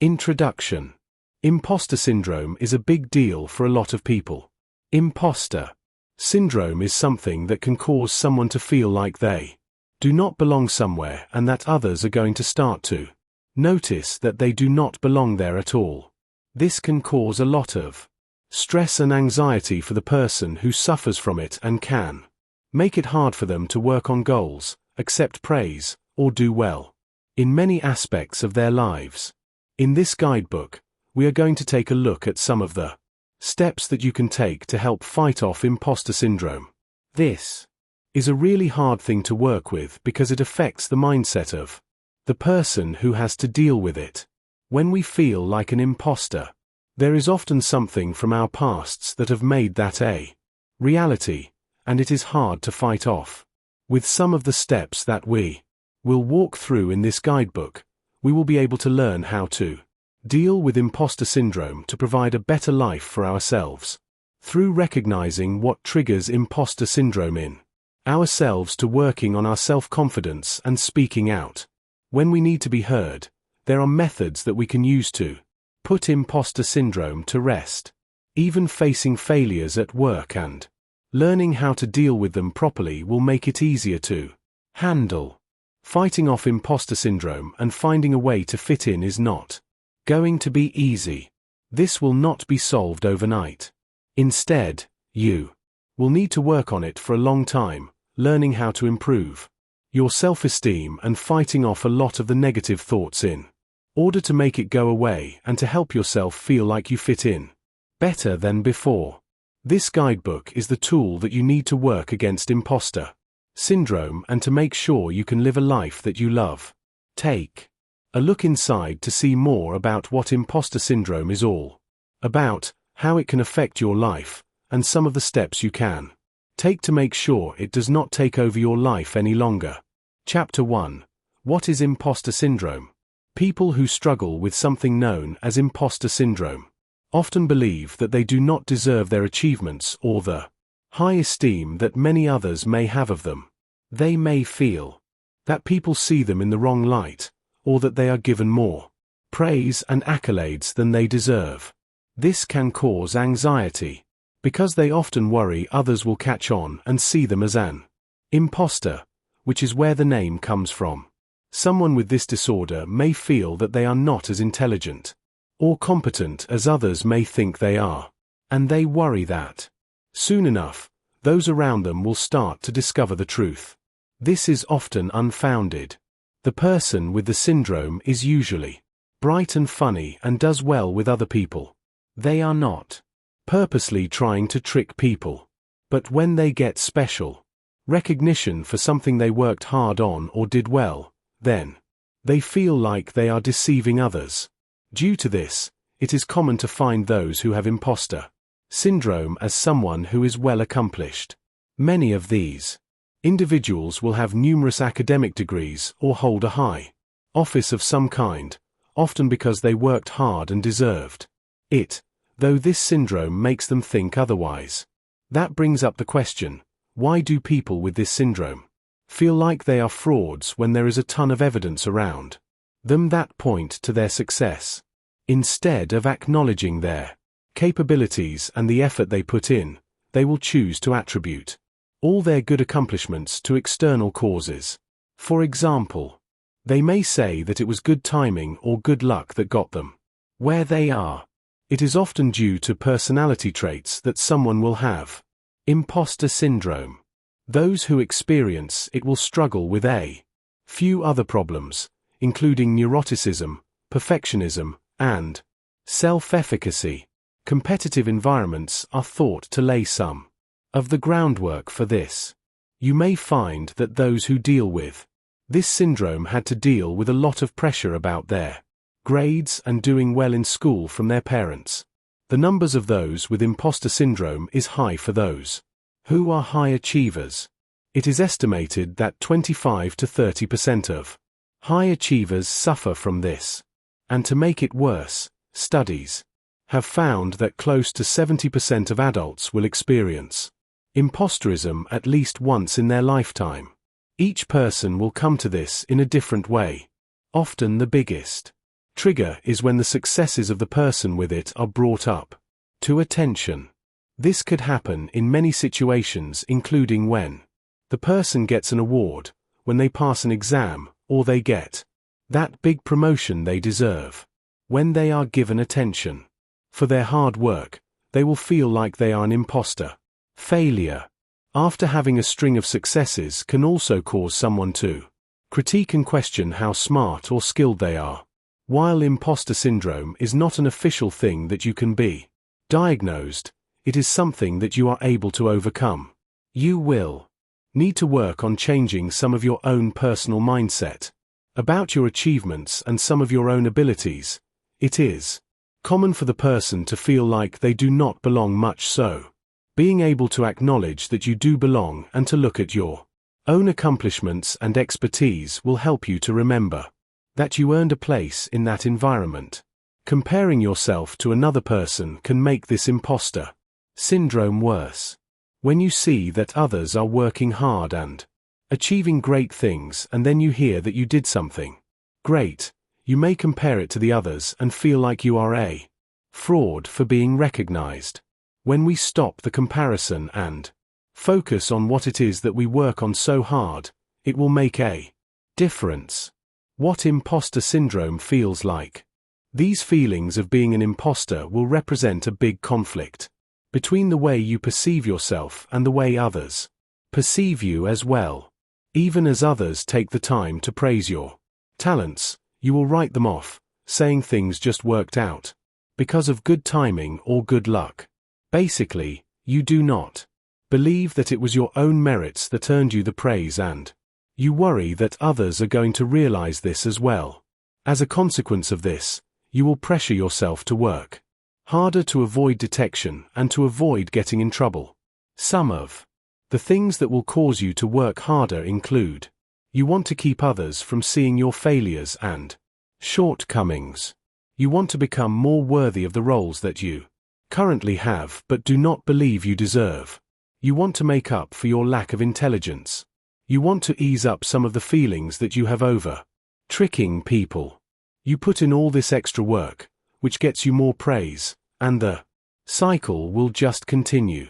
Introduction. Imposter syndrome is a big deal for a lot of people. Imposter syndrome is something that can cause someone to feel like they do not belong somewhere and that others are going to start to notice that they do not belong there at all. This can cause a lot of stress and anxiety for the person who suffers from it and can make it hard for them to work on goals, accept praise, or do well in many aspects of their lives. In this guidebook, we are going to take a look at some of the steps that you can take to help fight off imposter syndrome. This is a really hard thing to work with because it affects the mindset of the person who has to deal with it. When we feel like an imposter, there is often something from our pasts that have made that a reality, and it is hard to fight off. With some of the steps that we will walk through in this guidebook, we will be able to learn how to deal with imposter syndrome to provide a better life for ourselves. Through recognizing what triggers imposter syndrome in ourselves to working on our self-confidence and speaking out when we need to be heard, there are methods that we can use to put imposter syndrome to rest. Even facing failures at work and learning how to deal with them properly will make it easier to handle. Fighting off imposter syndrome and finding a way to fit in is not going to be easy. This will not be solved overnight. Instead, you will need to work on it for a long time, learning how to improve your self-esteem and fighting off a lot of the negative thoughts in order to make it go away and to help yourself feel like you fit in better than before. This guidebook is the tool that you need to work against imposter syndrome and to make sure you can live a life that you love. Take a look inside to see more about what imposter syndrome is all about, how it can affect your life, and some of the steps you can take to make sure it does not take over your life any longer. Chapter 1. What is imposter syndrome? People who struggle with something known as imposter syndrome often believe that they do not deserve their achievements or the high esteem that many others may have of them. They may feel that people see them in the wrong light, or that they are given more praise and accolades than they deserve. This can cause anxiety, because they often worry others will catch on and see them as an imposter, which is where the name comes from. Someone with this disorder may feel that they are not as intelligent or competent as others may think they are, and they worry that soon enough, those around them will start to discover the truth. This is often unfounded. The person with the syndrome is usually bright and funny and does well with other people. They are not purposely trying to trick people. But when they get special recognition for something they worked hard on or did well, then they feel like they are deceiving others. Due to this, it is common to find those who have imposter syndrome as someone who is well accomplished. Many of these individuals will have numerous academic degrees or hold a high office of some kind, often because they worked hard and deserved it, though this syndrome makes them think otherwise. That brings up the question, why do people with this syndrome feel like they are frauds when there is a ton of evidence around them that point to their success? Instead of acknowledging their capabilities and the effort they put in, they will choose to attribute all their good accomplishments to external causes. For example, they may say that it was good timing or good luck that got them where they are. It is often due to personality traits that someone will have imposter syndrome. Those who experience it will struggle with a few other problems, including neuroticism, perfectionism, and self-efficacy. Competitive environments are thought to lay some of the groundwork for this. You may find that those who deal with this syndrome had to deal with a lot of pressure about their grades and doing well in school from their parents. The numbers of those with imposter syndrome is high for those who are high achievers. It is estimated that 25 to 30% of high achievers suffer from this. And to make it worse, studies have found that close to 70% of adults will experience imposterism at least once in their lifetime. Each person will come to this in a different way. Often the biggest Trigger is when the successes of the person with it are brought up to attention. This could happen in many situations, including when the person gets an award, when they pass an exam, or they get that big promotion they deserve. When they are given attention for their hard work, they will feel like they are an imposter. Failure, after having a string of successes, can also cause someone to critique and question how smart or skilled they are. While imposter syndrome is not an official thing that you can be diagnosed, it is something that you are able to overcome. You will need to work on changing some of your own personal mindset about your achievements and some of your own abilities. It is common for the person to feel like they do not belong, much so being able to acknowledge that you do belong and to look at your own accomplishments and expertise will help you to remember that you earned a place in that environment. Comparing yourself to another person can make this imposter syndrome worse. When you see that others are working hard and achieving great things, and then you hear that you did something great, you may compare it to the others and feel like you are a fraud for being recognized. When we stop the comparison and focus on what it is that we work on so hard, it will make a difference. What imposter syndrome feels like. These feelings of being an imposter will represent a big conflict between the way you perceive yourself and the way others perceive you as well. Even as others take the time to praise your talents, you will write them off, saying things just worked out because of good timing or good luck. Basically, you do not believe that it was your own merits that earned you the praise, and you worry that others are going to realize this as well. As a consequence of this, you will pressure yourself to work harder to avoid detection and to avoid getting in trouble. Some of the things that will cause you to work harder include: you want to keep others from seeing your failures and shortcomings. You want to become more worthy of the roles that you currently have but do not believe you deserve. You want to make up for your lack of intelligence. You want to ease up some of the feelings that you have over tricking people. You put in all this extra work, which gets you more praise, and the cycle will just continue.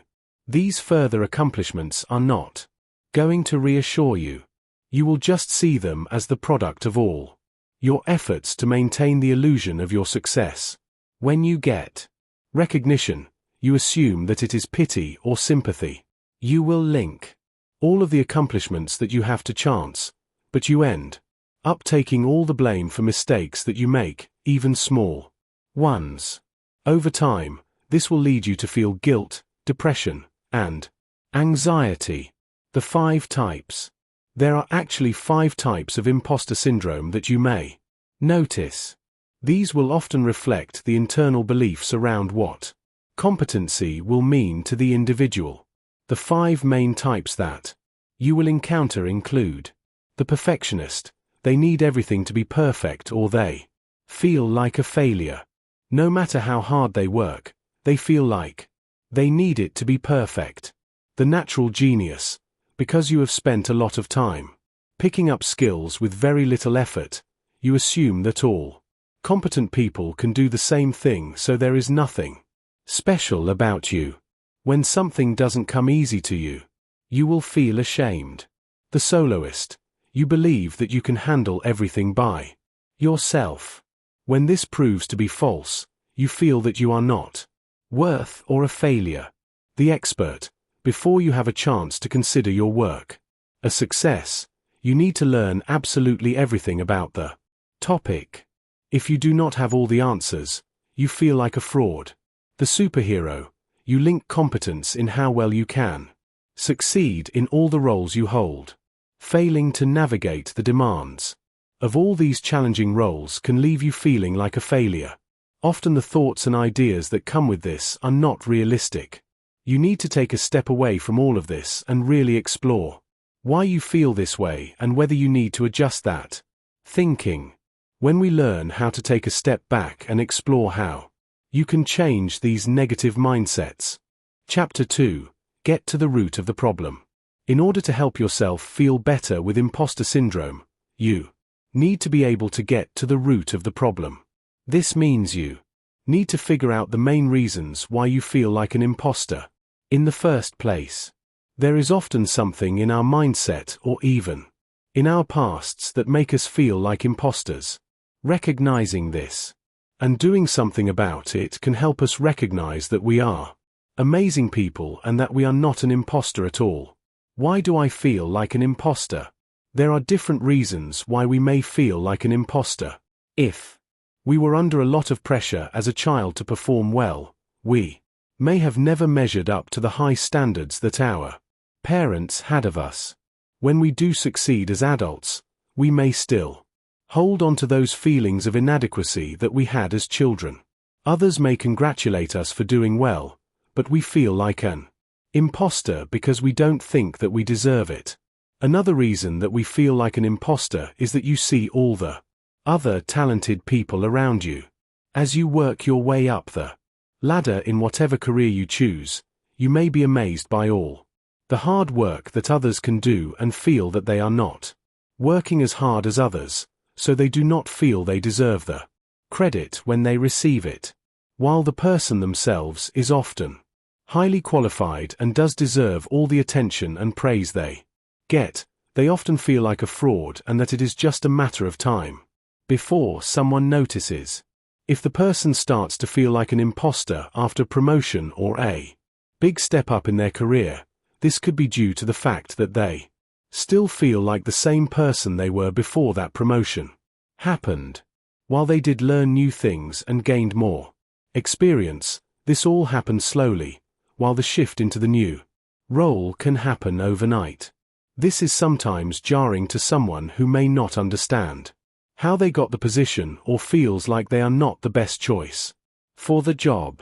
These further accomplishments are not going to reassure you. You will just see them as the product of all your efforts to maintain the illusion of your success. When you get recognition, you assume that it is pity or sympathy. You will link all of the accomplishments that you have to chance, but you end up taking all the blame for mistakes that you make, even small ones. Over time, this will lead you to feel guilt, depression, and anxiety. The 5 types. There are actually 5 types of imposter syndrome that you may notice. These will often reflect the internal beliefs around what competency will mean to the individual. The 5 main types that you will encounter include: the perfectionist. They need everything to be perfect or they feel like a failure. No matter how hard they work, they feel like they need it to be perfect. The natural genius. Because you have spent a lot of time picking up skills with very little effort, you assume that all competent people can do the same thing, so there is nothing special about you. When something doesn't come easy to you, you will feel ashamed. The soloist. You believe that you can handle everything by yourself. When this proves to be false, you feel that you are not worth or a failure. The expert. Before you have a chance to consider your work a success, you need to learn absolutely everything about the topic. If you do not have all the answers, you feel like a fraud. The superhero. You link competence in how well you can succeed in all the roles you hold. Failing to navigate the demands of all these challenging roles can leave you feeling like a failure. Often the thoughts and ideas that come with this are not realistic. You need to take a step away from all of this and really explore why you feel this way and whether you need to adjust that thinking. When we learn how to take a step back and explore how you can change these negative mindsets. Chapter 2. Get to the root of the problem. In order to help yourself feel better with imposter syndrome, you need to be able to get to the root of the problem. This means you need to figure out the main reasons why you feel like an imposter. In the first place, there is often something in our mindset or even in our pasts that make us feel like imposters. Recognizing this and doing something about it can help us recognize that we are amazing people and that we are not an imposter at all. Why do I feel like an imposter? There are different reasons why we may feel like an imposter. If we were under a lot of pressure as a child to perform well, we may have never measured up to the high standards that our parents had of us. When we do succeed as adults, we may still hold on to those feelings of inadequacy that we had as children. Others may congratulate us for doing well, but we feel like an imposter because we don't think that we deserve it. Another reason that we feel like an imposter is that you see all the other talented people around you. As you work your way up the ladder in whatever career you choose, you may be amazed by all the hard work that others can do and feel that they are not working as hard as others, so they do not feel they deserve the credit when they receive it. While the person themselves is often highly qualified and does deserve all the attention and praise they get, they often feel like a fraud and that it is just a matter of time before someone notices. If the person starts to feel like an imposter after promotion or a big step up in their career, this could be due to the fact that they still feel like the same person they were before that promotion happened. While they did learn new things and gained more experience, this all happened slowly, while the shift into the new role can happen overnight. This is sometimes jarring to someone who may not understand how they got the position or feels like they are not the best choice for the job.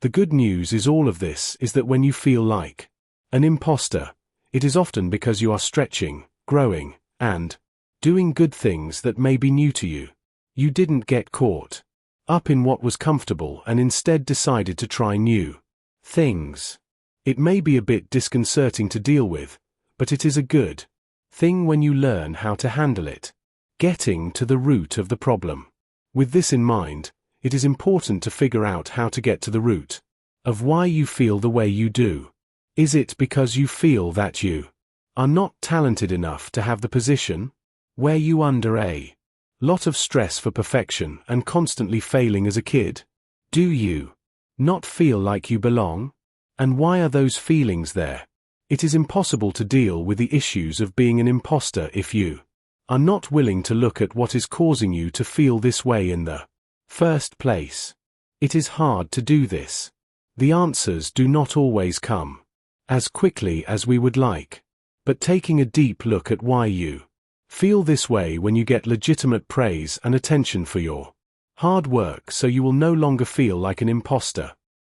The good news is all of this is that when you feel like an imposter, it is often because you are stretching, growing, and doing good things that may be new to you. You didn't get caught up in what was comfortable and instead decided to try new things. It may be a bit disconcerting to deal with, but it is a good thing when you learn how to handle it. Getting to the root of the problem. With this in mind, it is important to figure out how to get to the root of why you feel the way you do. Is it because you feel that you are not talented enough to have the position? Were you under a lot of stress for perfection and constantly failing as a kid? Do you not feel like you belong? And why are those feelings there? It is impossible to deal with the issues of being an imposter if you are not willing to look at what is causing you to feel this way in the first place. It is hard to do this. The answers do not always come as quickly as we would like. But taking a deep look at why you feel this way when you get legitimate praise and attention for your hard work, so you will no longer feel like an imposter.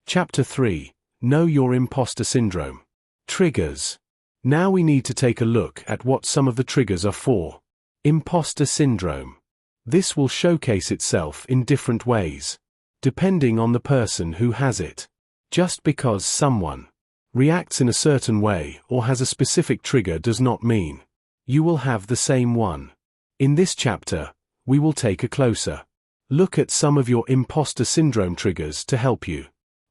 Chapter 3. Know your imposter syndrome. Triggers. Now we need to take a look at what some of the triggers are for imposter syndrome. This will showcase itself in different ways, depending on the person who has it. Just because someone reacts in a certain way or has a specific trigger does not mean you will have the same one. In this chapter, we will take a closer look at some of your imposter syndrome triggers to help you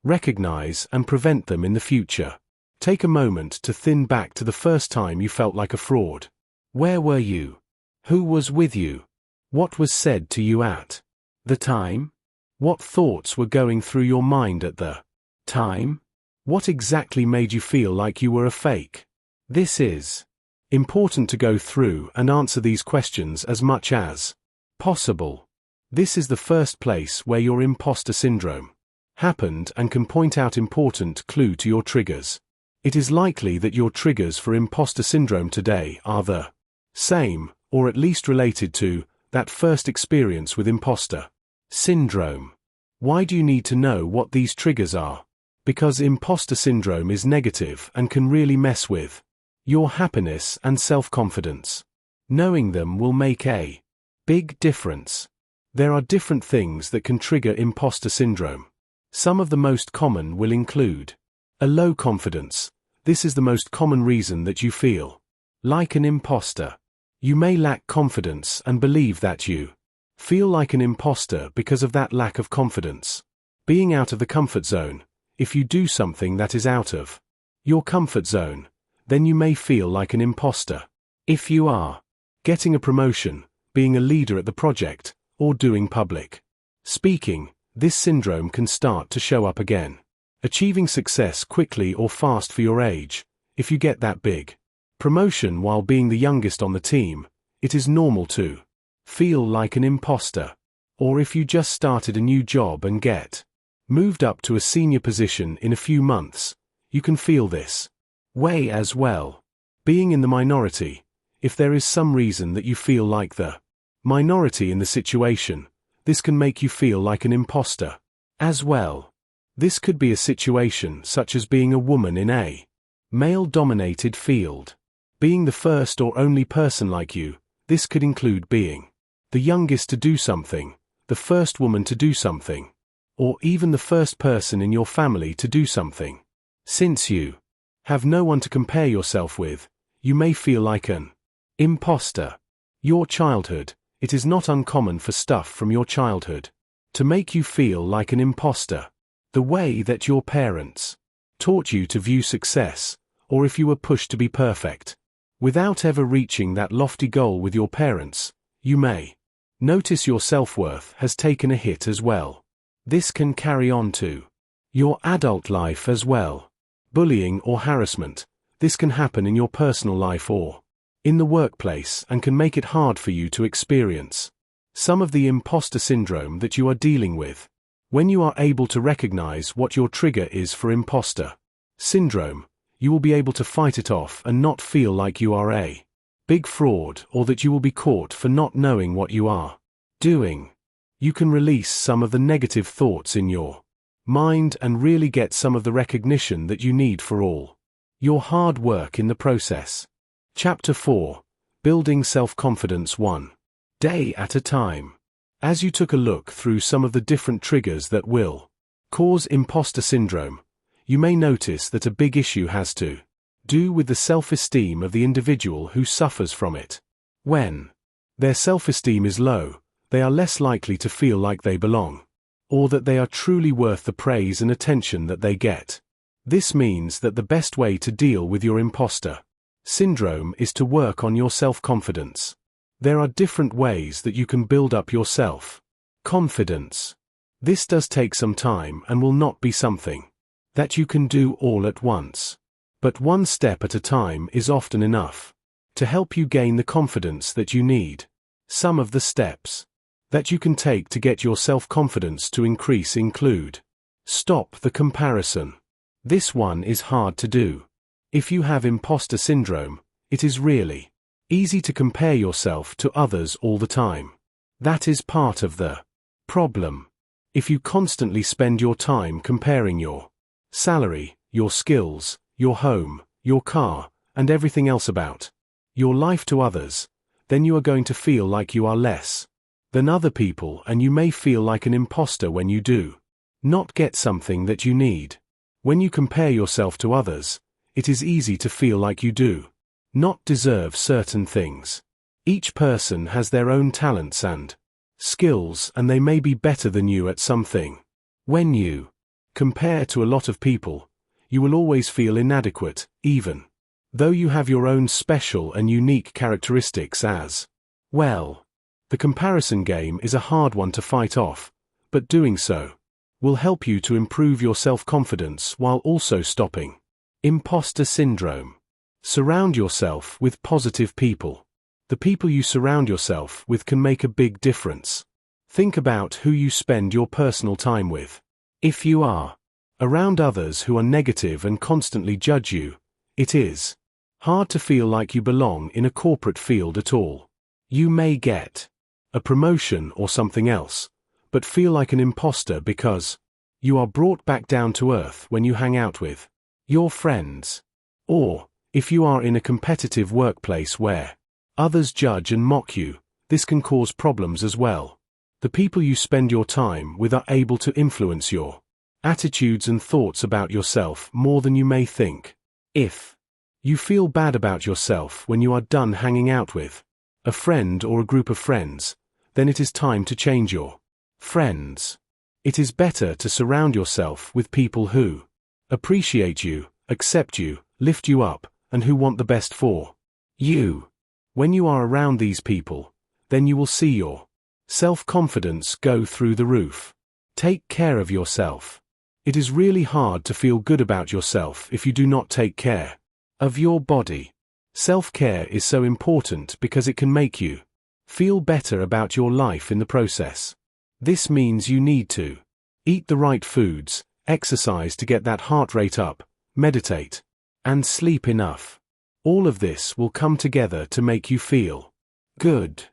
recognize and prevent them in the future. Take a moment to think back to the first time you felt like a fraud. Where were you? Who was with you? What was said to you at the time? What thoughts were going through your mind at the time? What exactly made you feel like you were a fake? This is important to go through and answer these questions as much as possible. This is the first place where your imposter syndrome happened and can point out important clue to your triggers. It is likely that your triggers for imposter syndrome today are the same, or at least related to, that first experience with imposter syndrome. Why do you need to know what these triggers are? Because imposter syndrome is negative and can really mess with your happiness and self-confidence. Knowing them will make a big difference. There are different things that can trigger imposter syndrome. Some of the most common will include a low confidence. This is the most common reason that you feel like an imposter. You may lack confidence and believe that you Feel like an imposter because of that lack of confidence. Being out of the comfort zone. If you do something that is out of your comfort zone, then you may feel like an imposter. If you are getting a promotion, being a leader at the project, or doing public speaking, this syndrome can start to show up again. Achieving success quickly or fast for your age. If you get that big promotion while being the youngest on the team, it is normal to feel like an imposter. Or if you just started a new job and get moved up to a senior position in a few months, you can feel this way as well. Being in the minority. If there is some reason that you feel like the minority in the situation, this can make you feel like an imposter as well. This could be a situation such as being a woman in a male-dominated field. Being the first or only person like you. This could include being the youngest to do something, the first woman to do something, or even the first person in your family to do something. Since you have no one to compare yourself with, you may feel like an imposter. Your childhood. It is not uncommon for stuff from your childhood to make you feel like an imposter. The way that your parents taught you to view success, or if you were pushed to be perfect. Without ever reaching that lofty goal with your parents, you may notice your self-worth has taken a hit as well. This can carry on to your adult life as well. Bullying or harassment. This can happen in your personal life or in the workplace and can make it hard for you to experience some of the imposter syndrome that you are dealing with. When you are able to recognize what your trigger is for imposter syndrome, you will be able to fight it off and not feel like you are a big fraud or that you will be caught for not knowing what you are doing. You can release some of the negative thoughts in your mind and really get some of the recognition that you need for all your hard work in the process. Chapter 4. Building Self-Confidence 1 Day at a Time. As you took a look through some of the different triggers that will cause imposter syndrome, you may notice that a big issue has to do with the self-esteem of the individual who suffers from it. When their self-esteem is low, they are less likely to feel like they belong, or that they are truly worth the praise and attention that they get. This means that the best way to deal with your imposter syndrome is to work on your self-confidence. There are different ways that you can build up your self-confidence. This does take some time and will not be something that you can do all at once. But one step at a time is often enough to help you gain the confidence that you need. Some of the steps that you can take to get your self-confidence to increase include: stop the comparison. This one is hard to do. If you have imposter syndrome, it is really easy to compare yourself to others all the time. That is part of the problem. If you constantly spend your time comparing your salary, your skills, your home, your car, and everything else about your life to others, then you are going to feel like you are less than other people and you may feel like an imposter when you do not get something that you need. When you compare yourself to others, it is easy to feel like you do not deserve certain things. Each person has their own talents and skills and they may be better than you at something. When you compare to a lot of people, you will always feel inadequate, even though you have your own special and unique characteristics as well. The comparison game is a hard one to fight off, but doing so will help you to improve your self-confidence while also stopping imposter syndrome. Surround yourself with positive people. The people you surround yourself with can make a big difference. Think about who you spend your personal time with. If you are around others who are negative and constantly judge you, it is hard to feel like you belong in a corporate field at all. You may get a promotion or something else, but feel like an imposter because you are brought back down to earth when you hang out with your friends. Or, if you are in a competitive workplace where others judge and mock you, this can cause problems as well. The people you spend your time with are able to influence your attitudes and thoughts about yourself more than you may think. If you feel bad about yourself when you are done hanging out with a friend or a group of friends, then it is time to change your friends. It is better to surround yourself with people who appreciate you, accept you, lift you up, and who want the best for you. When you are around these people, then you will see your self-confidence go through the roof. Take care of yourself. It is really hard to feel good about yourself if you do not take care of your body. Self-care is so important because it can make you feel better about your life in the process. This means you need to eat the right foods, exercise to get that heart rate up, meditate, and sleep enough. All of this will come together to make you feel good.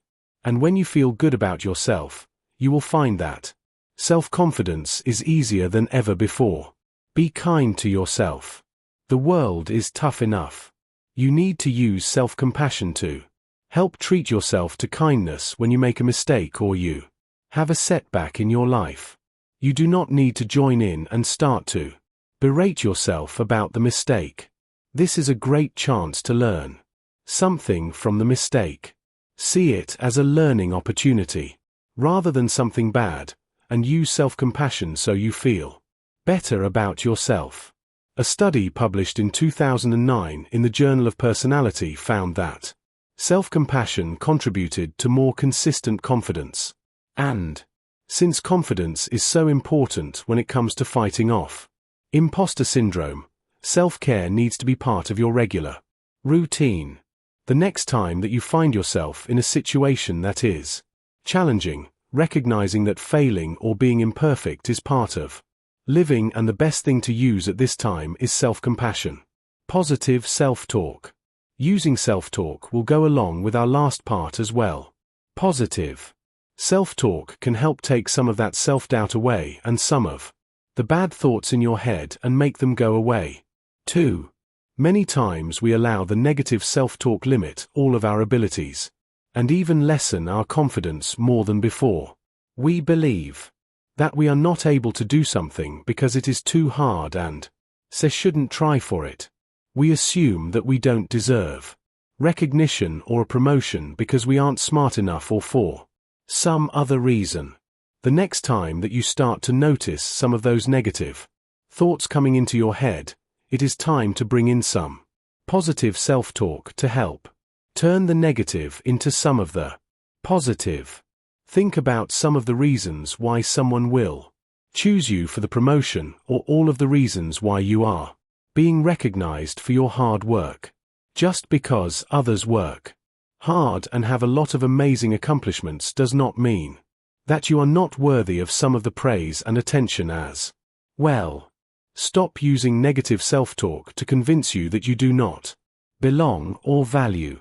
And when you feel good about yourself, you will find that self-confidence is easier than ever before. Be kind to yourself. The world is tough enough. You need to use self-compassion to help treat yourself to kindness when you make a mistake or you have a setback in your life. You do not need to join in and start to berate yourself about the mistake. This is a great chance to learn something from the mistake. See it as a learning opportunity, rather than something bad, and use self-compassion so you feel better about yourself. A study published in 2009 in the Journal of Personality found that self-compassion contributed to more consistent confidence. And since confidence is so important when it comes to fighting off imposter syndrome, self-care needs to be part of your regular routine. The next time that you find yourself in a situation that is challenging, recognizing that failing or being imperfect is part of living, and the best thing to use at this time is self-compassion. Positive self-talk. Using self-talk will go along with our last part as well. Positive self-talk can help take some of that self-doubt away and some of the bad thoughts in your head and make them go away. 2. Many times we allow the negative self-talk limit all of our abilities, and even lessen our confidence more than before. We believe that we are not able to do something because it is too hard and so shouldn't try for it. We assume that we don't deserve recognition or a promotion because we aren't smart enough or for some other reason. The next time that you start to notice some of those negative thoughts coming into your head, it is time to bring in some positive self-talk to help turn the negative into some of the positive. Think about some of the reasons why someone will choose you for the promotion, or all of the reasons why you are being recognized for your hard work. Just because others work hard and have a lot of amazing accomplishments does not mean that you are not worthy of some of the praise and attention as well. Stop using negative self-talk to convince you that you do not belong or value.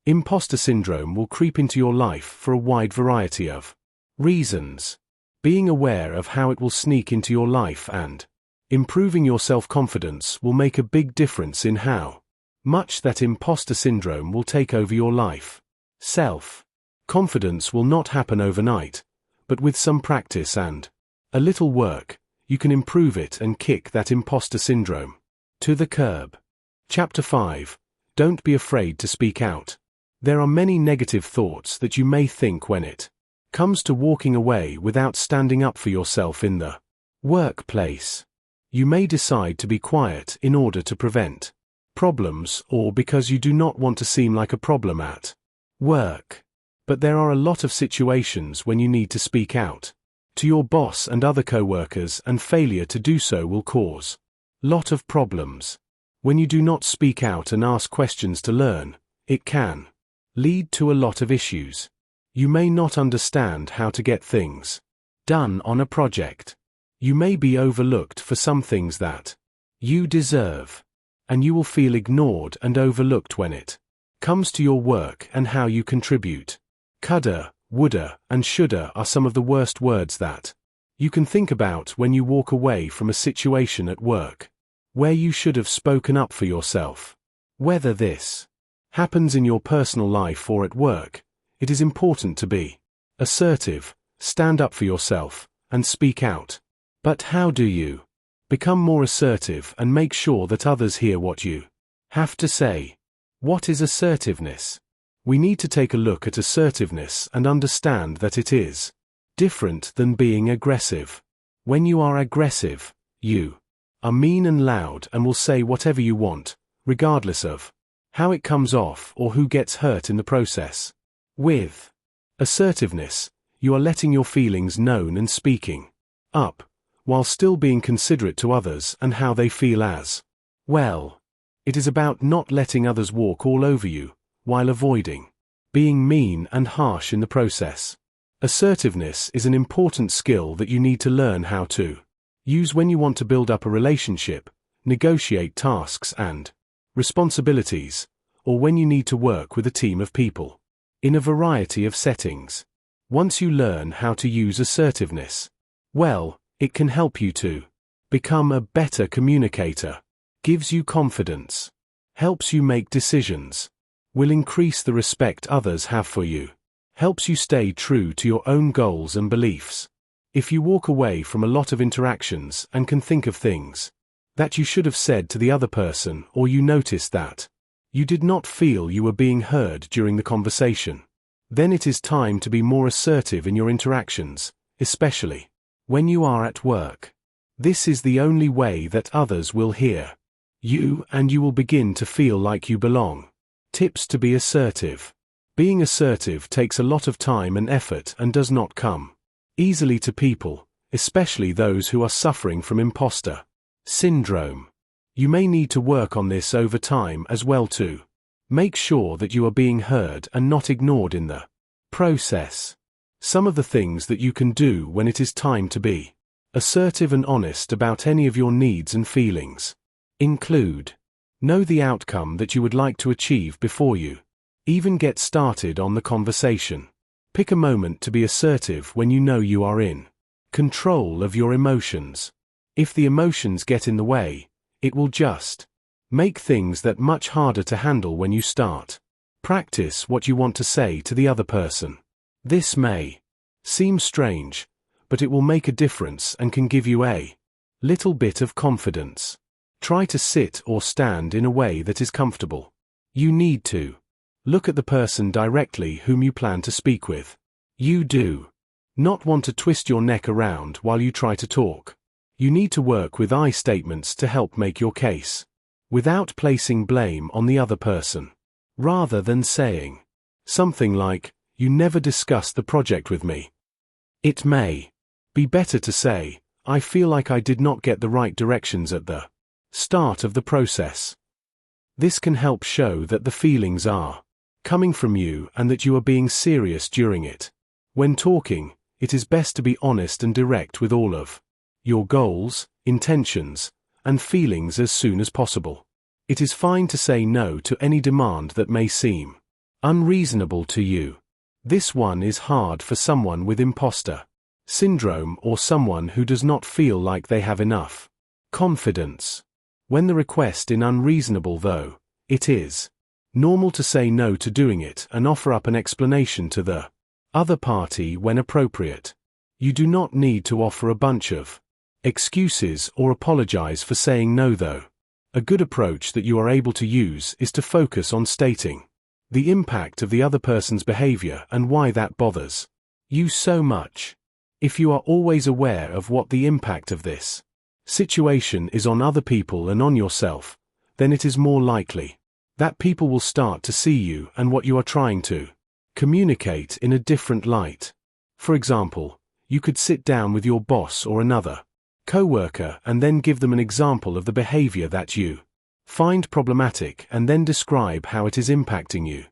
Imposter syndrome will creep into your life for a wide variety of reasons. Being aware of how it will sneak into your life and improving your self-confidence will make a big difference in how much that imposter syndrome will take over your life. Self-confidence will not happen overnight, but with some practice and a little work, you can improve it and kick that imposter syndrome to the curb. Chapter 5. Don't be afraid to speak out. There are many negative thoughts that you may think when it comes to walking away without standing up for yourself in the workplace. You may decide to be quiet in order to prevent problems, or because you do not want to seem like a problem at work. But there are a lot of situations when you need to speak out to your boss and other co-workers, and failure to do so will cause lot of problems. When you do not speak out and ask questions to learn, it can lead to a lot of issues. You may not understand how to get things done on a project. You may be overlooked for some things that you deserve, and you will feel ignored and overlooked when it comes to your work and how you contribute. Coulda, woulda, and shoulda are some of the worst words that you can think about when you walk away from a situation at work where you should have spoken up for yourself. Whether this happens in your personal life or at work, it is important to be assertive, stand up for yourself, and speak out. But how do you become more assertive and make sure that others hear what you have to say? What is assertiveness? We need to take a look at assertiveness and understand that it is different than being aggressive. When you are aggressive, you are mean and loud and will say whatever you want, regardless of how it comes off or who gets hurt in the process. With assertiveness, you are letting your feelings known and speaking up, while still being considerate to others and how they feel as well. It is about not letting others walk all over you, while avoiding being mean and harsh in the process. Assertiveness is an important skill that you need to learn how to use when you want to build up a relationship, negotiate tasks and responsibilities, or when you need to work with a team of people in a variety of settings. Once you learn how to use assertiveness, well, it can help you to become a better communicator, gives you confidence, helps you make decisions, will increase the respect others have for you, helps you stay true to your own goals and beliefs. If you walk away from a lot of interactions and can think of things that you should have said to the other person, or you notice that you did not feel you were being heard during the conversation, then it is time to be more assertive in your interactions, especially when you are at work. This is the only way that others will hear you and you will begin to feel like you belong. Tips to be assertive. Being assertive takes a lot of time and effort and does not come easily to people, especially those who are suffering from imposter syndrome. You may need to work on this over time as well to make sure that you are being heard and not ignored in the process. Some of the things that you can do when it is time to be assertive and honest about any of your needs and feelings include: know the outcome that you would like to achieve before you even get started on the conversation. Pick a moment to be assertive when you know you are in control of your emotions. If the emotions get in the way, it will just make things that much harder to handle when you start. Practice what you want to say to the other person. This may seem strange, but it will make a difference and can give you a little bit of confidence. Try to sit or stand in a way that is comfortable. You need to look at the person directly whom you plan to speak with. You do not want to twist your neck around while you try to talk. You need to work with I statements to help make your case, without placing blame on the other person. Rather than saying something like, "You never discussed the project with me," it may be better to say, "I feel like I did not get the right directions at the start of the process." This can help show that the feelings are coming from you and that you are being serious during it. When talking, it is best to be honest and direct with all of your goals, intentions, and feelings as soon as possible. It is fine to say no to any demand that may seem unreasonable to you. This one is hard for someone with imposter syndrome or someone who does not feel like they have enough confidence. When the request is unreasonable though, it is normal to say no to doing it and offer up an explanation to the other party when appropriate. You do not need to offer a bunch of excuses or apologize for saying no though. A good approach that you are able to use is to focus on stating the impact of the other person's behavior and why that bothers you so much. If you are always aware of what the impact of this situation is on other people and on yourself, then it is more likely that people will start to see you and what you are trying to communicate in a different light. For example, you could sit down with your boss or another co-worker and then give them an example of the behavior that you find problematic and then describe how it is impacting you.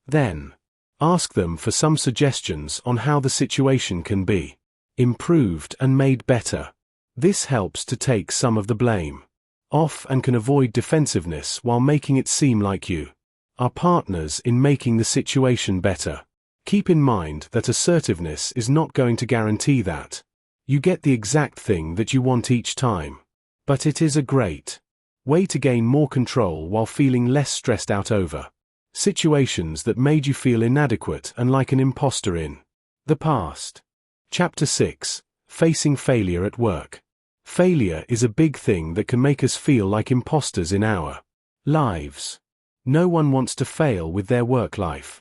Then, ask them for some suggestions on how the situation can be improved and made better. This helps to take some of the blame off and can avoid defensiveness while making it seem like you are partners in making the situation better. Keep in mind that assertiveness is not going to guarantee that you get the exact thing that you want each time, but it is a great way to gain more control while feeling less stressed out over situations that made you feel inadequate and like an imposter in the past. Chapter 6: Facing Failure at Work. Failure is a big thing that can make us feel like imposters in our lives. No one wants to fail with their work life.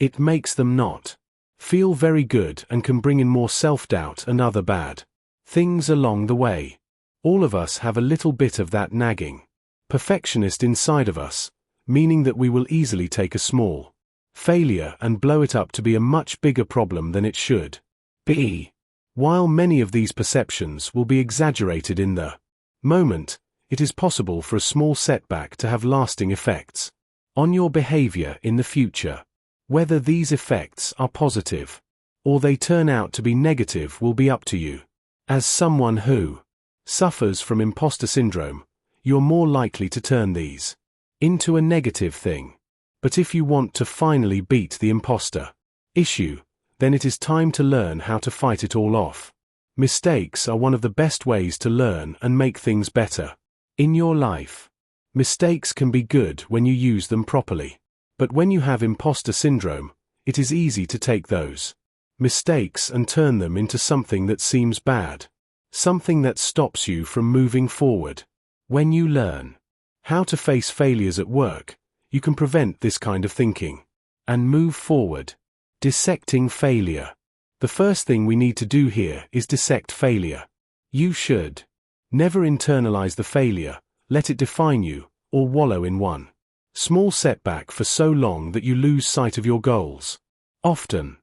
It makes them not feel very good and can bring in more self-doubt and other bad things along the way. All of us have a little bit of that nagging perfectionist inside of us, meaning that we will easily take a small failure and blow it up to be a much bigger problem than it should be. While many of these perceptions will be exaggerated in the moment, it is possible for a small setback to have lasting effects on your behavior in the future. Whether these effects are positive or they turn out to be negative will be up to you. As someone who suffers from imposter syndrome, you're more likely to turn these into a negative thing. But if you want to finally beat the imposter issue, then it is time to learn how to fight it all off. Mistakes are one of the best ways to learn and make things better in your life. Mistakes can be good when you use them properly. But when you have imposter syndrome, it is easy to take those mistakes and turn them into something that seems bad. Something that stops you from moving forward. When you learn how to face failures at work, you can prevent this kind of thinking and move forward. Dissecting failure. The first thing we need to do here is dissect failure. You should never internalize the failure, let it define you, or wallow in one small setback for so long that you lose sight of your goals. Often,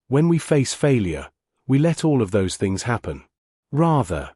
when we face failure, we let all of those things happen. Rather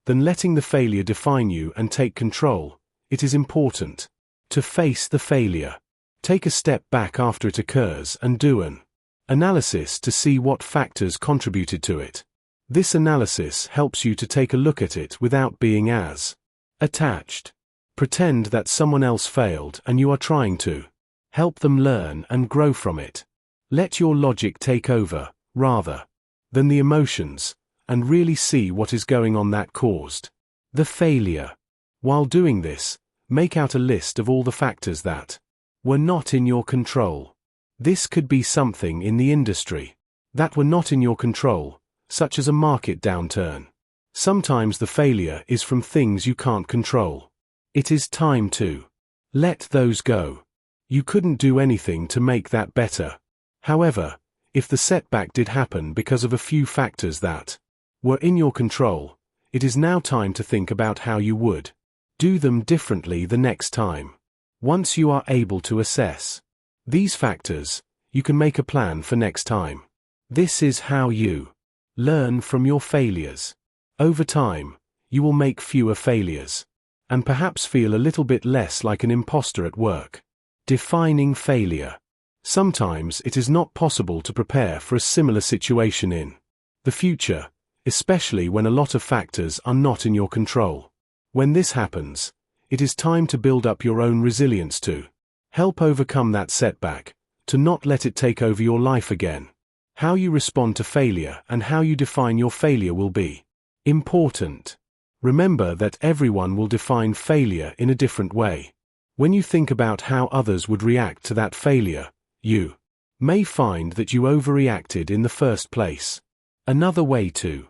than letting the failure define you and take control, it is important to face the failure. Take a step back after it occurs and do an analysis to see what factors contributed to it. This analysis helps you to take a look at it without being as attached. Pretend that someone else failed and you are trying to help them learn and grow from it. Let your logic take over, rather than the emotions, and really see what is going on that caused the failure. While doing this, make out a list of all the factors that were not in your control. This could be something in the industry that were not in your control, such as a market downturn. Sometimes the failure is from things you can't control. It is time to let those go. You couldn't do anything to make that better. However, if the setback did happen because of a few factors that were in your control, it is now time to think about how you would do them differently the next time. Once you are able to assess these factors, you can make a plan for next time. This is how you learn from your failures. Over time, you will make fewer failures and perhaps feel a little bit less like an imposter at work. Defining failure. Sometimes it is not possible to prepare for a similar situation in the future, especially when a lot of factors are not in your control. When this happens, it is time to build up your own resilience to help overcome that setback, to not let it take over your life again. How you respond to failure and how you define your failure will be important. Remember that everyone will define failure in a different way. When you think about how others would react to that failure, you may find that you overreacted in the first place. Another way to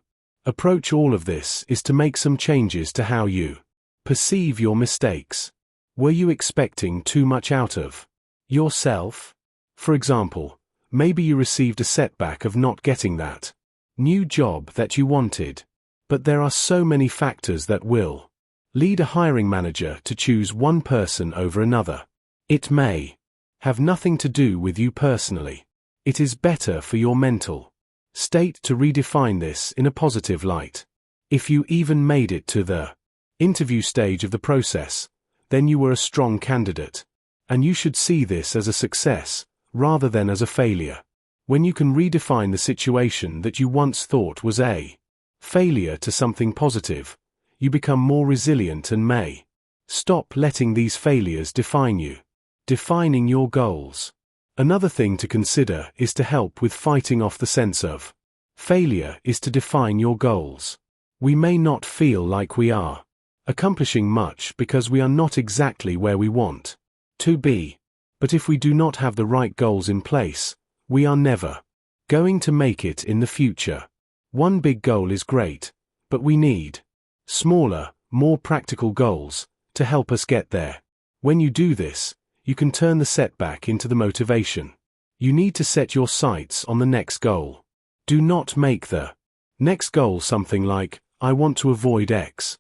approach all of this is to make some changes to how you perceive your mistakes. Were you expecting too much out of yourself? For example, maybe you received a setback of not getting that new job that you wanted. But there are so many factors that will lead a hiring manager to choose one person over another. It may have nothing to do with you personally. It is better for your mental state to redefine this in a positive light. If you even made it to the interview stage of the process, then you were a strong candidate. And you should see this as a success, rather than as a failure. When you can redefine the situation that you once thought was a failure to something positive, you become more resilient and may stop letting these failures define you. Defining your goals. Another thing to consider is to help with fighting off the sense of failure is to define your goals. We may not feel like we are accomplishing much because we are not exactly where we want to be. But if we do not have the right goals in place, we are never going to make it in the future. One big goal is great, but we need smaller, more practical goals to help us get there. When you do this, you can turn the setback into the motivation. You need to set your sights on the next goal. Do not make the next goal something like, I want to avoid X.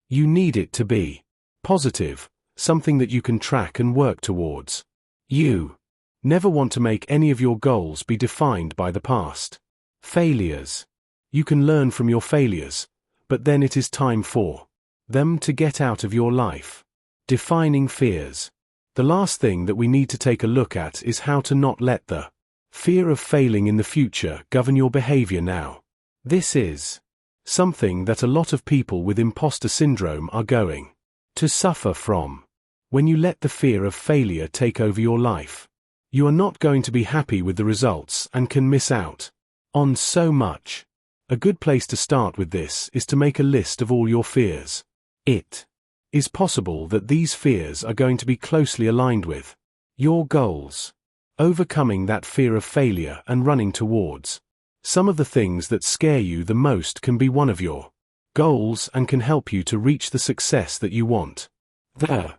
You need it to be positive, something that you can track and work towards. You never want to make any of your goals be defined by the past. Failures. You can learn from your failures, but then it is time for them to get out of your life. Defining fears. The last thing that we need to take a look at is how to not let the fear of failing in the future govern your behavior now. This is something that a lot of people with imposter syndrome are going to suffer from. When you let the fear of failure take over your life, you are not going to be happy with the results and can miss out on so much. A good place to start with this is to make a list of all your fears. It is possible that these fears are going to be closely aligned with your goals. Overcoming that fear of failure and running towards some of the things that scare you the most can be one of your goals and can help you to reach the success that you want. The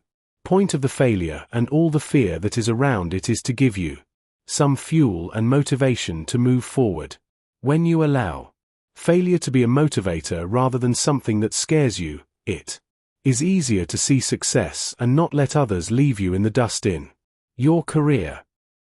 point of the failure and all the fear that is around it is to give you some fuel and motivation to move forward. When you allow failure to be a motivator rather than something that scares you, it is easier to see success and not let others leave you in the dust in your career.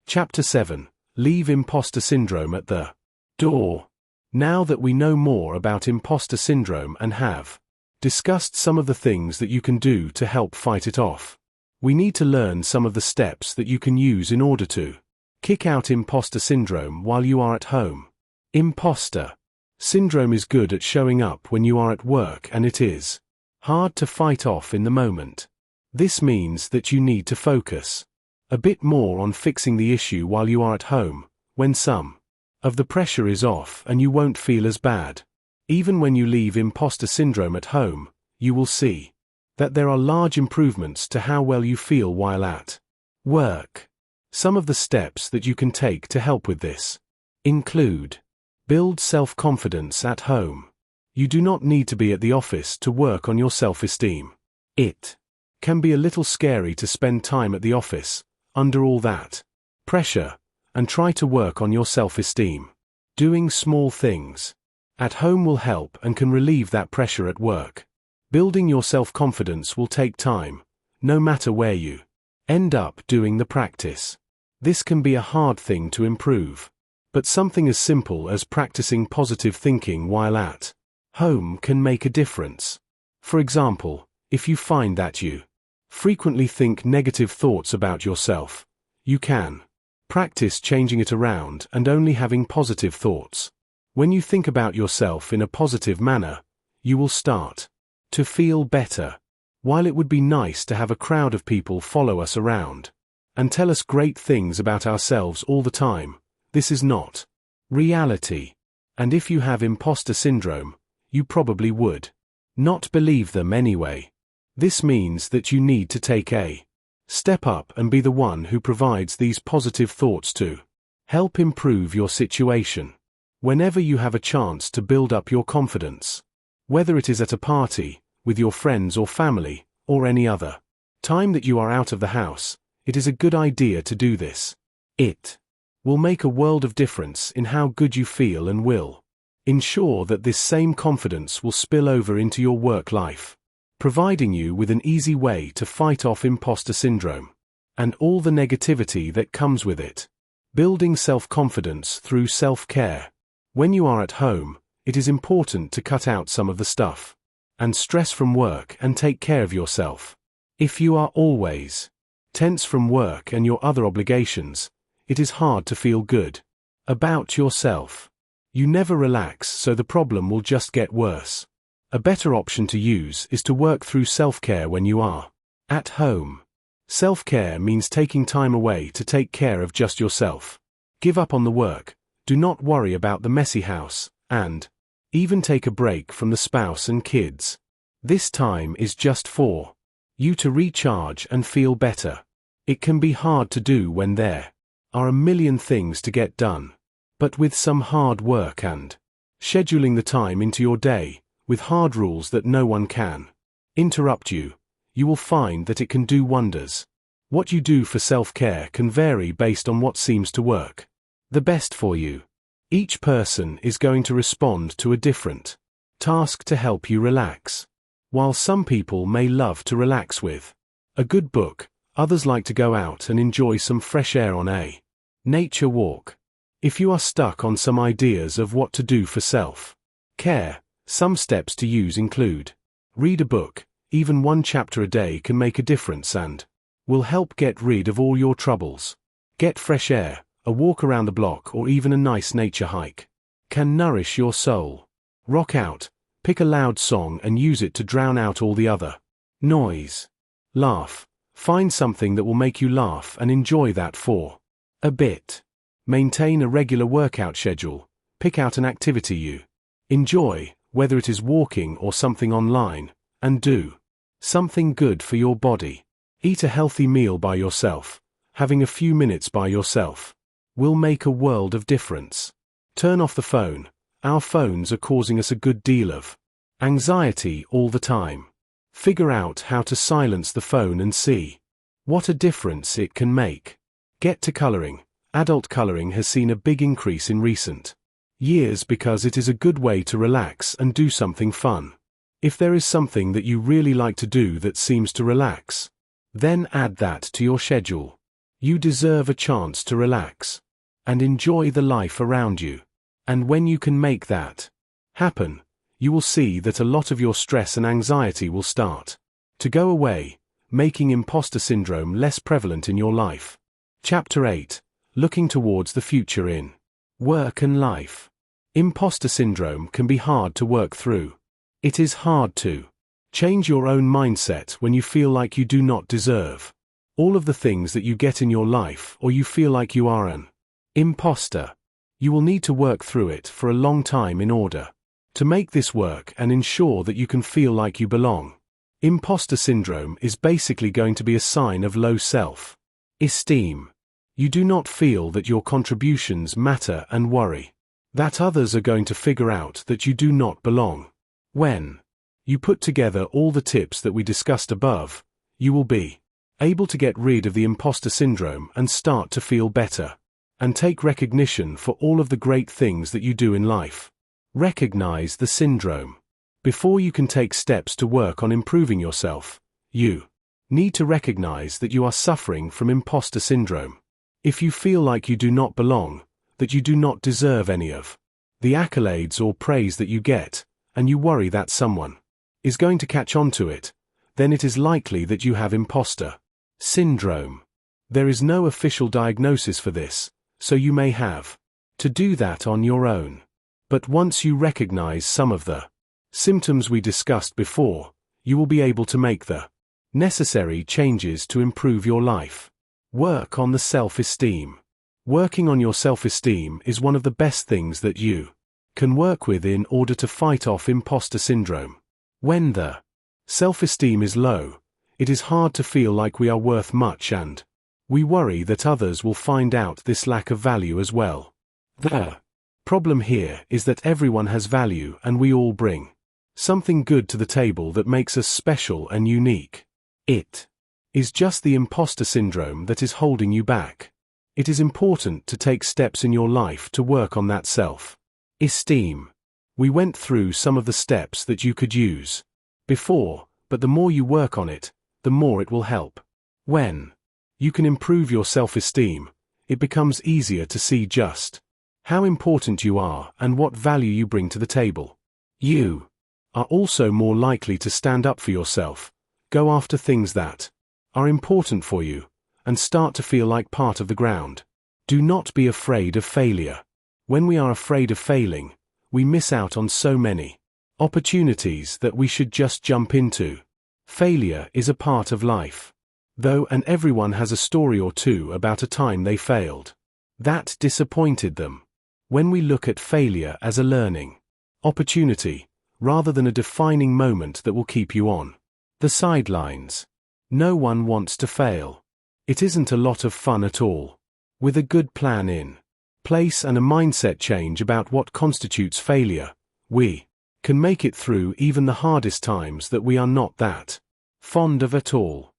Chapter 7. Leave imposter syndrome at the door. Now that we know more about imposter syndrome and have discussed some of the things that you can do to help fight it off, we need to learn some of the steps that you can use in order to kick out imposter syndrome while you are at home. Imposter syndrome is good at showing up when you are at work, and it is hard to fight off in the moment. This means that you need to focus a bit more on fixing the issue while you are at home, when some of the pressure is off and you won't feel as bad. Even when you leave imposter syndrome at home, you will see that there are large improvements to how well you feel while at work. Some of the steps that you can take to help with this include: build self-confidence at home. You do not need to be at the office to work on your self-esteem. It can be a little scary to spend time at the office, under all that pressure, and try to work on your self-esteem. Doing small things at home will help and can relieve that pressure at work. Building your self-confidence will take time, no matter where you end up doing the practice. This can be a hard thing to improve, but something as simple as practicing positive thinking while at home can make a difference. For example, if you find that you frequently think negative thoughts about yourself, you can practice changing it around and only having positive thoughts. When you think about yourself in a positive manner, you will start to feel better. While it would be nice to have a crowd of people follow us around and tell us great things about ourselves all the time, this is not reality. And if you have imposter syndrome, you probably would not believe them anyway. This means that you need to take a step up and be the one who provides these positive thoughts to help improve your situation. Whenever you have a chance to build up your confidence, whether it is at a party, with your friends or family, or any other time that you are out of the house, it is a good idea to do this. It will make a world of difference in how good you feel and will ensure that this same confidence will spill over into your work life, providing you with an easy way to fight off imposter syndrome and all the negativity that comes with it. Building self-confidence through self-care. When you are at home, it is important to cut out some of the stuff and stress from work and take care of yourself. If you are always tense from work and your other obligations, it is hard to feel good about yourself. You never relax, so the problem will just get worse. A better option to use is to work through self-care when you are at home. Self-care means taking time away to take care of just yourself. Give up on the work, do not worry about the messy house, and even take a break from the spouse and kids. This time is just for you to recharge and feel better. It can be hard to do when there are a million things to get done, but with some hard work and scheduling the time into your day, with hard rules that no one can interrupt you, you will find that it can do wonders. What you do for self-care can vary based on what seems to work the best for you. Each person is going to respond to a different task to help you relax. While some people may love to relax with a good book, others like to go out and enjoy some fresh air on a nature walk. If you are stuck on some ideas of what to do for self-care, some steps to use include: read a book. Even one chapter a day can make a difference and will help get rid of all your troubles. Get fresh air. A walk around the block or even a nice nature hike can nourish your soul. Rock out. Pick a loud song and use it to drown out all the other noise. Laugh. Find something that will make you laugh and enjoy that for a bit. Maintain a regular workout schedule. Pick out an activity you enjoy, whether it is walking or something online, and do something good for your body. Eat a healthy meal by yourself. Having a few minutes by yourself will make a world of difference. Turn off the phone. Our phones are causing us a good deal of anxiety all the time. Figure out how to silence the phone and see what a difference it can make. Get to coloring. Adult coloring has seen a big increase in recent years because it is a good way to relax and do something fun. If there is something that you really like to do that seems to relax, then add that to your schedule. You deserve a chance to relax and enjoy the life around you. And when you can make that happen, you will see that a lot of your stress and anxiety will start to go away, making imposter syndrome less prevalent in your life. Chapter 8. Looking towards the future in work and life. Imposter syndrome can be hard to work through. It is hard to change your own mindset when you feel like you do not deserve all of the things that you get in your life, or you feel like you are an imposter. You will need to work through it for a long time in order to make this work and ensure that you can feel like you belong. Imposter syndrome is basically going to be a sign of low self-esteem. You do not feel that your contributions matter and worry that others are going to figure out that you do not belong. When you put together all the tips that we discussed above, you will be able to get rid of the imposter syndrome and start to feel better, and take recognition for all of the great things that you do in life. Recognize the syndrome. Before you can take steps to work on improving yourself, you need to recognize that you are suffering from imposter syndrome. If you feel like you do not belong, that you do not deserve any of the accolades or praise that you get, and you worry that someone is going to catch on to it, then it is likely that you have imposter syndrome. There is no official diagnosis for this, so you may have to do that on your own. But once you recognize some of the symptoms we discussed before, you will be able to make the necessary changes to improve your life. Work on the self-esteem. Working on your self-esteem is one of the best things that you can work with in order to fight off imposter syndrome. When the self-esteem is low, it is hard to feel like we are worth much, and we worry that others will find out this lack of value as well. The problem here is that everyone has value and we all bring something good to the table that makes us special and unique. It is just the imposter syndrome that is holding you back. It is important to take steps in your life to work on that self-esteem. We went through some of the steps that you could use before, but the more you work on it, the more it will help. When you can improve your self-esteem, it becomes easier to see just how important you are and what value you bring to the table. You are also more likely to stand up for yourself, go after things that are important for you, and start to feel like part of the ground. Do not be afraid of failure. When we are afraid of failing, we miss out on so many opportunities that we should just jump into. Failure is a part of life, though, and everyone has a story or two about a time they failed that disappointed them. When we look at failure as a learning opportunity, rather than a defining moment that will keep you on the sidelines. No one wants to fail. It isn't a lot of fun at all. With a good plan in place and a mindset change about what constitutes failure, we can make it through even the hardest times that we are not that fond of at all.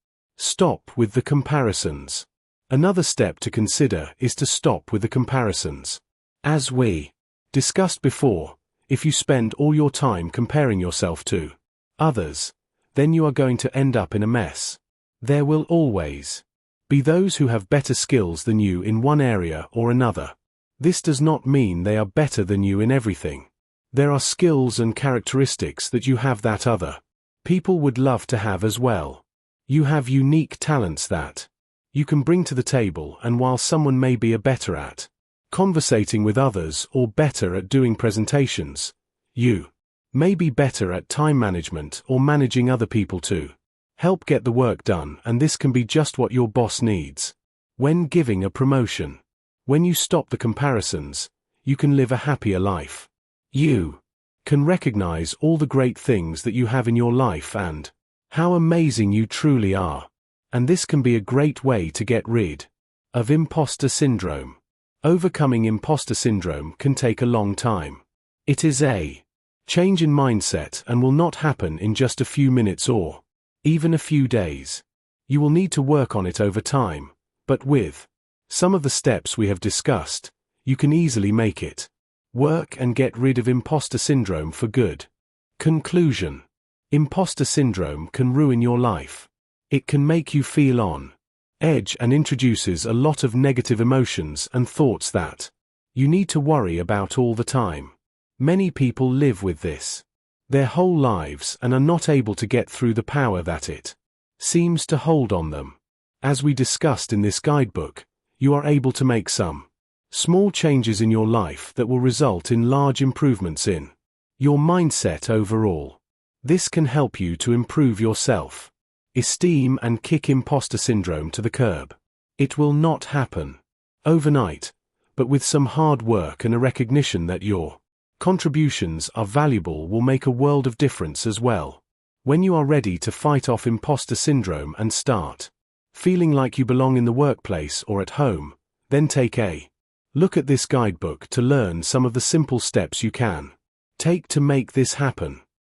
Stop with the comparisons. Another step to consider is to stop with the comparisons. As we discussed before, if you spend all your time comparing yourself to others, then you are going to end up in a mess. There will always be those who have better skills than you in one area or another. This does not mean they are better than you in everything. There are skills and characteristics that you have that other people would love to have as well. You have unique talents that you can bring to the table, and while someone may be better at conversating with others or better at doing presentations, you may be better at time management or managing other people to help get the work done, and this can be just what your boss needs when giving a promotion. When you stop the comparisons, you can live a happier life. You can recognize all the great things that you have in your life and how amazing you truly are. And this can be a great way to get rid of imposter syndrome. Overcoming imposter syndrome can take a long time. It is a change in mindset and will not happen in just a few minutes or even a few days. You will need to work on it over time, but with some of the steps we have discussed, you can easily make it work and get rid of imposter syndrome for good. Conclusion. Imposter syndrome can ruin your life. It can make you feel on edge and introduces a lot of negative emotions and thoughts that you need to worry about all the time. Many people live with this their whole lives and are not able to get through the power that it seems to hold on them. As we discussed in this guidebook, you are able to make some small changes in your life that will result in large improvements in your mindset overall. This can help you to improve your self-esteem and kick imposter syndrome to the curb. It will not happen overnight, but with some hard work and a recognition that your contributions are valuable will make a world of difference as well. When you are ready to fight off imposter syndrome and start feeling like you belong in the workplace or at home, then take a look at this guidebook to learn some of the simple steps you can take to make this happen.